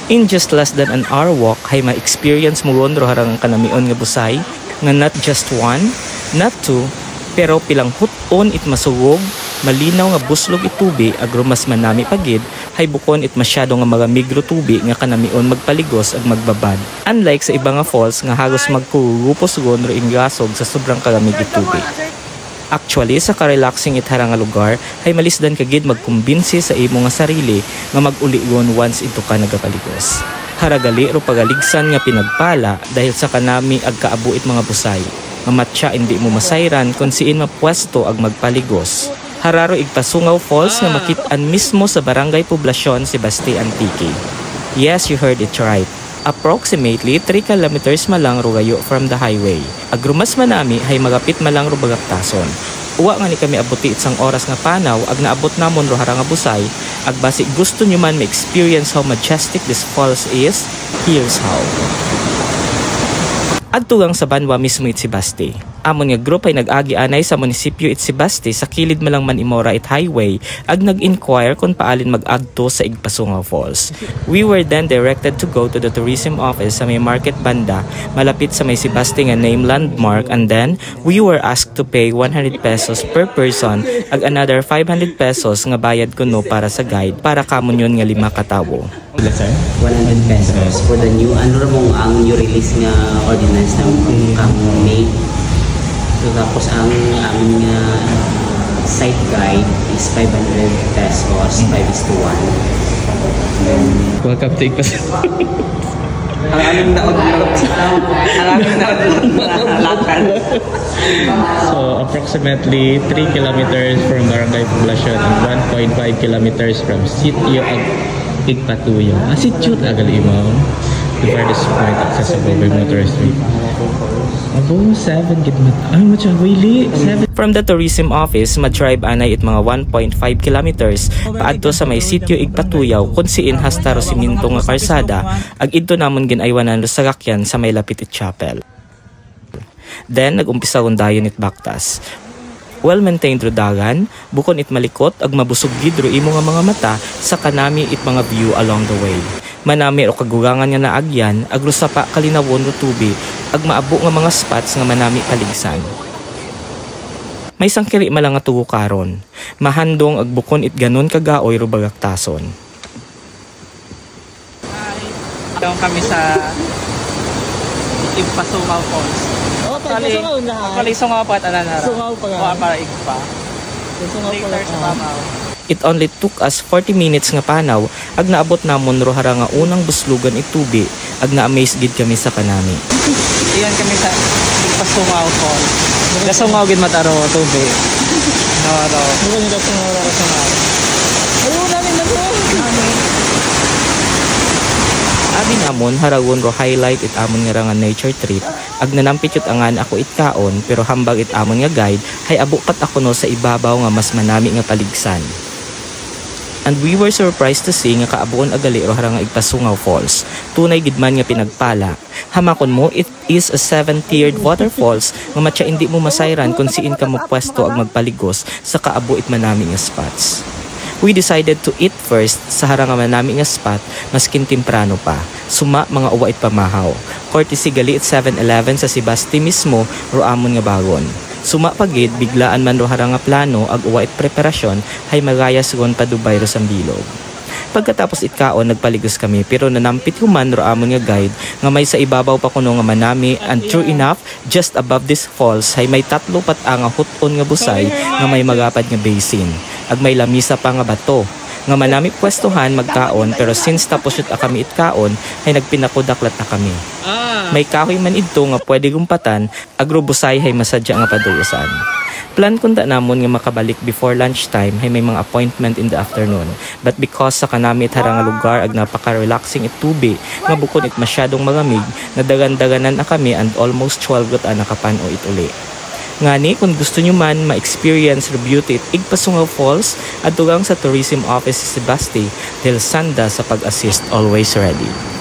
In just less than an hour walk, hay ma-experience mo ron harang kanamion nga busay, nga not just one, not two, pero pilang huton it masugog, malinaw nga buslog itubi, agro mas manami pagid, hay bukon it masyado nga mga migro tubi nga kanamion magpaligos ag magbabad. Unlike sa iba nga falls nga hagos magkurupos gon ro ingasog sa sobrang kalamig itubi. Actually, sa ka-relaxing itara nga lugar, hay malisdan kagid magkumbinsi sa imo nga sarili nga mag-uligon once ito ka nagapaligos. Haragali ro pagaligsan nga pinagpala dahil sa kanami ag kaabuit mga busay. Nga matya hindi mo masayran kung siin mapwesto ag magpaligos. Hararo Igpasungaw Falls nga makit-an mismo sa barangay Poblasyon Sebasti Antique. Yes, you heard it right. Approximately 3 kilometers malang rugayo from the highway. Agrumas manami hay magapit malang rubagaktason. Uwa nga ni kami abuti isang oras nga panaw ag naabot namon ro harang nga busay. Ag basi gusto nyo man ma-experience how majestic this falls is, here's how. Adtugang sa Banwa mismo it Sebasti. Amon nga group ay nag-agi-anay sa munisipyo it Sebasti sa kilid malang Manimora it highway ag nag-inquire kung paalin mag-agto sa Igpasungaw Falls. We were then directed to go to the tourism office sa may market banda malapit sa may Sebasti nga name landmark, and then we were asked to pay 100 pesos per person ag another 500 pesos nga bayad kuno para sa guide para kamon yun nga 5 katawo. 100 pesos for the new, ano ramong ang new release nga ordinance na May. So tapos ang aming site guide is 500 pesos, 5:1. Welcome to Igpasungaw. Ang aming naon So approximately 3 kilometers from Barangay Poblasyon and 1.5 kilometers from Sitio Igpatuyo. Sitio agali mo. The farthest point accessible by motorist way. Abo, 7 gid mat. Ay, matcha wili. 7. From the tourism office, ma-drive anay it mga 1.5 kilometers paadto sa may Sitio Igpatuyaw kun siin hasta ro siminto nga karsada ag idto namon ginaywanan ro sagakyan sa may lapit it chapel. Then nag-umpisa dayon it baktas. Well-maintained ro dagan, bukon it malikot ag mabusog gid ro imo nga mga mata sa kanami it mga view along the way. Manami o kagugangan nga naagyan, agro sa pa kalinawon ro tubi, ag maabo nga mga spots nga manami paligsan. May sangkiri malang nga tugo karon, mahandong ag bukon it ganon kagaoy ro bagaktason. Doon kami sa Igpasungaw Falls. Sungaw pa at ananara. Sungaw pa nga. Para Igpa. Sungaw pa nga. It only took us 40 minutes nga panaw ag naabot namon ro harang nga unang buslugan itubi ag na-amaze gid kami sa kanami. Iyan kami sa Igpasungaw Falls. Gasungaw gid mataro tubi. No. Mura ni Sungaw ra sa mga. Ayun namin na to. Abi namon haragon ro highlight it amon nga nga nature trip ag nanampit yut angan ako it kaon pero hambag it amon nga guide hay abo pat ako no sa ibabaw nga mas manami nga paligsan. And we were surprised to see nga kaabuon agali ro harang nga Igpasungaw Falls. Tunay gid man nga pinagpala. Hamakon mo, it is a 7-tiered waterfalls nga matya hindi mo masayran kung siin ka mo pwesto ag magpaligos sa kaabo it manami nga spots. We decided to eat first sa harang nga manami nga spot maskin temprano pa. Suma mga uwa it pamahaw. Courtesy gali it 7-Eleven sa Sebasti mismo ro amon nga bagon. Suma pagid biglaan man ro harang nga plano ag uwa it preparasyon hay magayas gon pa Dubai ro sambilog. Pagkatapos itkaon nagpaligos kami pero nanampit human ro amon nga guide nga may sa ibabaw pa kuno nga manami, and true enough just above this falls hay may tatlo pat nga huton nga busay nga may magapad nga basin ag may lamisa pa nga bato nga manami pwestohan magkaon pero since tapos yut kami itkaon hay nagpinakudaklat na kami. May kahoy man idto nga pwede gumpatan agro busay hay masadya nga padulusan. Plan kunda namon nga makabalik before lunchtime hay may mga appointment in the afternoon, but because sa kanami harang nga lugar ag napaka-relaxing itubi nga bukod it masyadong magamig nadagan-daganan na kami and almost 12 got nakapano it uli. Ngani kung gusto nyo man ma-experience the beauty at Igpasungaw Falls at tugang sa tourism office sa Sebasti, Del Sanda sa pag-assist always ready.